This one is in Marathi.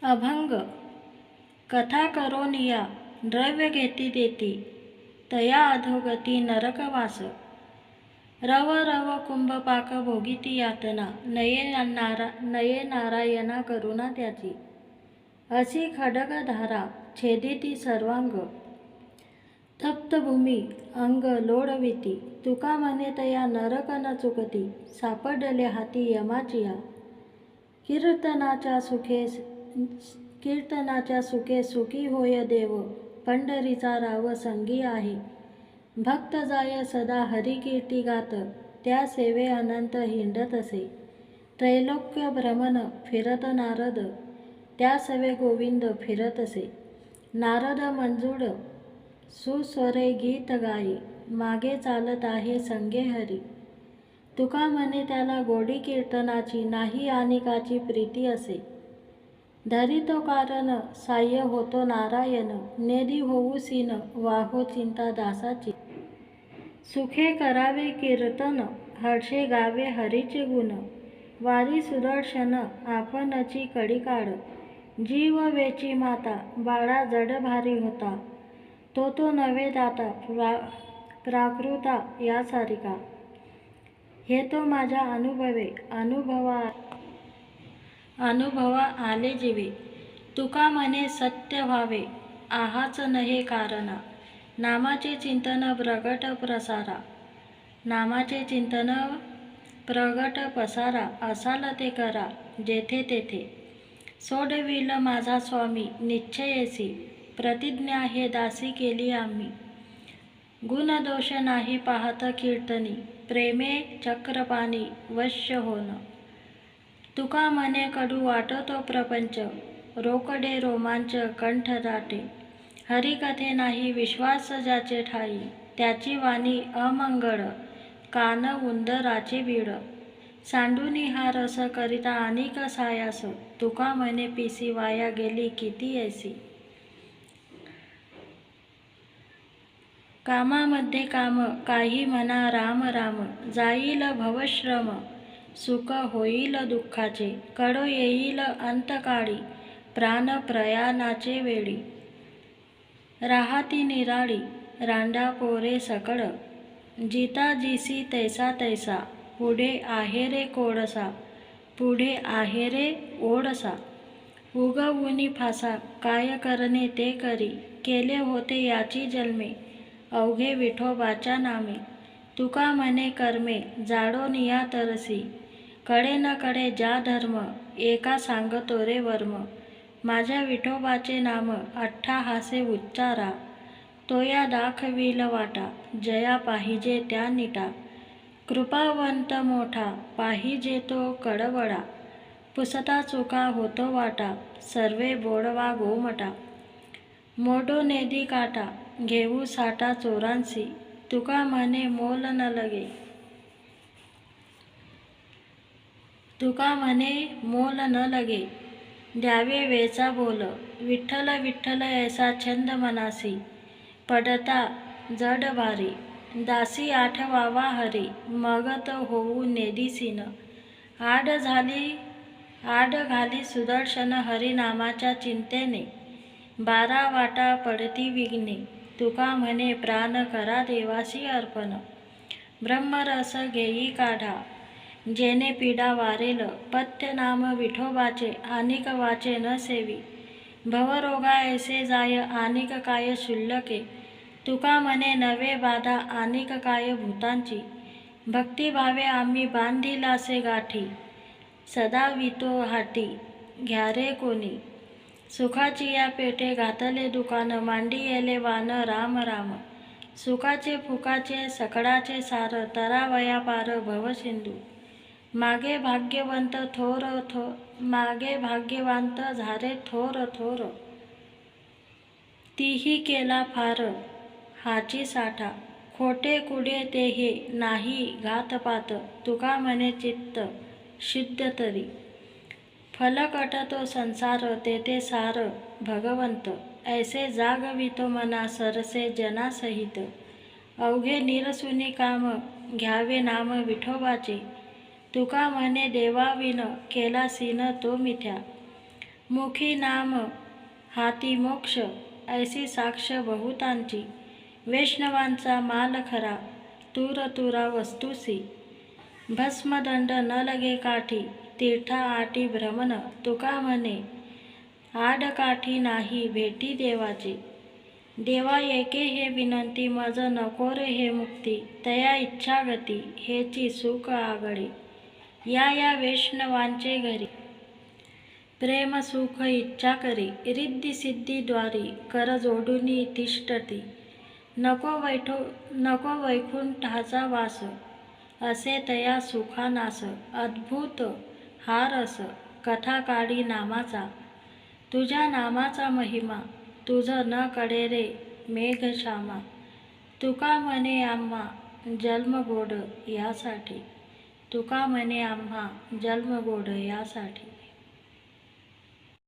अभंग कथा करोनिया द्रव्य घेती देती तया अधोगती नरकवास रव रव कुंभपाक भोगिती यातना नये नारायणा करुणा त्याची अशी खडगधारा छेदिती सर्वांग तप्त भूमी अंग लोळविती तुका म्हणे तया नरक न चुकती सापडले हाती यमाचिया कीर्तनाच्या सुखे सुखी होय देव पंढरीचा राव संगी आहे भक्त जाय सदा हरिकीर्ती गात त्या सेवे अनंत हिंडत असे त्रैलोक्य भ्रमण फिरत नारद त्या सवे गोविंद फिरत असे नारद मंजूळ सुस्वरे गीत गाई मागे चालत आहे संगे हरी तुका म्हणे त्याला गोडी कीर्तनाची नाही अनिकाची प्रीती असे धरी तो कारण साह्य होतो नारायण नेदी होऊ सीन वाहो चिंता दासाची सुखे करावे कीर्तन हर्षे गावे हरीचे गुण वारी सुदर्शन आपणची कडी काढ जीव वेची माता बाळा जड भारी होता तो नव्हे दाता प्राकृता यासारिका हे तो माझ्या अनुभवा आले जीवे तुका म्हणे सत्य व्हावे आहाच नहे कारणा नामाचे चिंतन प्रगट पसारा असाल ते करा जेथे तेथे सोडविल माझा स्वामी निश्चयेसी प्रतिज्ञा हे दासी केली आम्ही गुण दोष नाही पाहत कीर्तनी प्रेमे चक्रपाणी वश्य होन तुका म्हणे कडू वाटतो प्रपंच रोकडे रोमांच कंठ दाटे हरिकथे नाही विश्वास ज्याचे ठाई त्याची वाणी अमंगळ कान उंदराचे बीड सांडूनी हा रस करिता अनिक सायास तुका म्हणे पिसी वाया गेली किती ऐसी कामामध्ये काम काही म्हणा राम राम जाईल भवश्रम सुख होईल दुःखाचे कडो येईल अंतकाळी प्राण प्रयाणाचे वेळी राहाती निराळी रांडा पोरे सकळ जिता जिसी तैसा तैसा पुढे आहे रे ओढसा उगवुनी फासा काय करणे ते करी केले होते याची जन्मे अवघे विठोबाच्या नामे तुका म्हणे कर्मे जाडोनिया तरसी कडे न कडे ज्या धर्म एका सांगतो रे वर्म माझ्या विठोबाचे नाम अट्टाहासे उच्चारा तो या दाखविल वाटा जया पाहिजे त्या नीटा कृपावंत मोठा पाहिजे तो कडवडा पुसता चुका होतो वाटा सर्वे बोडवा गोमटा मोडो नेदी काटा घेऊ साठा चोरांसी तुका म्हणे मोल न लगे द्यावे वेचा बोल विठ्ठल विठ्ठल ऐसा छंद मनासी पडता जड भारी दासी आठवावा हरी मगत होऊ नेदिसीन आड घाली सुदर्शन हरिनामाच्या चिंतेने 12 वाटा पडती विघ्ने तुका म्हणे प्राण करा देवासी अर्पण ब्रह्मरस घेई काढा जेने पीडा वारेल पथ्य नाम विठोबाचे अनिक वाचे न सेवी भवरोगा ऐसे जाय अनिक काय शुल्लके तुका म्हणे नवे बाधा अनिक काय भूतांची भक्तिभावे आम्ही बांधिलासे गाठी सदा वितो हाटी घ्या रे कोणी सुखाची या पेठे घातले दुकान मांडी येले वान राम राम सुखाचे फुकाचे सकडाचे सार तरावया पार भवसिंधू मागे भाग्यवंत झारे थोर तीही केला फार हाची साठा खोटे कुडे ते हे नाही घातपात तुका म्हणे चित्त शुद्ध तरी फलकट तो संसार तेथे सार भगवंत ऐसे जागवितो मना सरसे जनासहित अवघे निरसुनी काम घ्यावे नाम विठोबाचे तुका म्हणे देवाविन केला सीन तो मिथ्या मुखी नाम हाती मोक्ष, ऐसी साक्ष बहुतांची. वैष्णवांचा माल खरा, तूर तुरा वस्तुसी. भस्मदंड न लगे काठी, तीर्था आटी भ्रमण. तुका म्हणे आडकाठी नाही भेटी देवाची. देवा एके हे विनंती, मज नको रे हे मुक्ती. तया इच्छा गती, हेची सुख आगळे. या वैष्णवांचे घरी, प्रेम सुख इच्छा करी. रिद्धी सिद्धी द्वारी, कर जोडुनी तिष्ठती. नको वैकुंठाचा वास, असे तया सुखानास. अद्भुत हा रस, कथा काढी नामाचा. तुझ्या नामाचा महिमा, तुझ न कळे रे मेघश्यामा. तुका म्हणे आम्हा जन्म गोड यासाठी. तुका म्हणे आम्हा जन्म गोड यासाठी.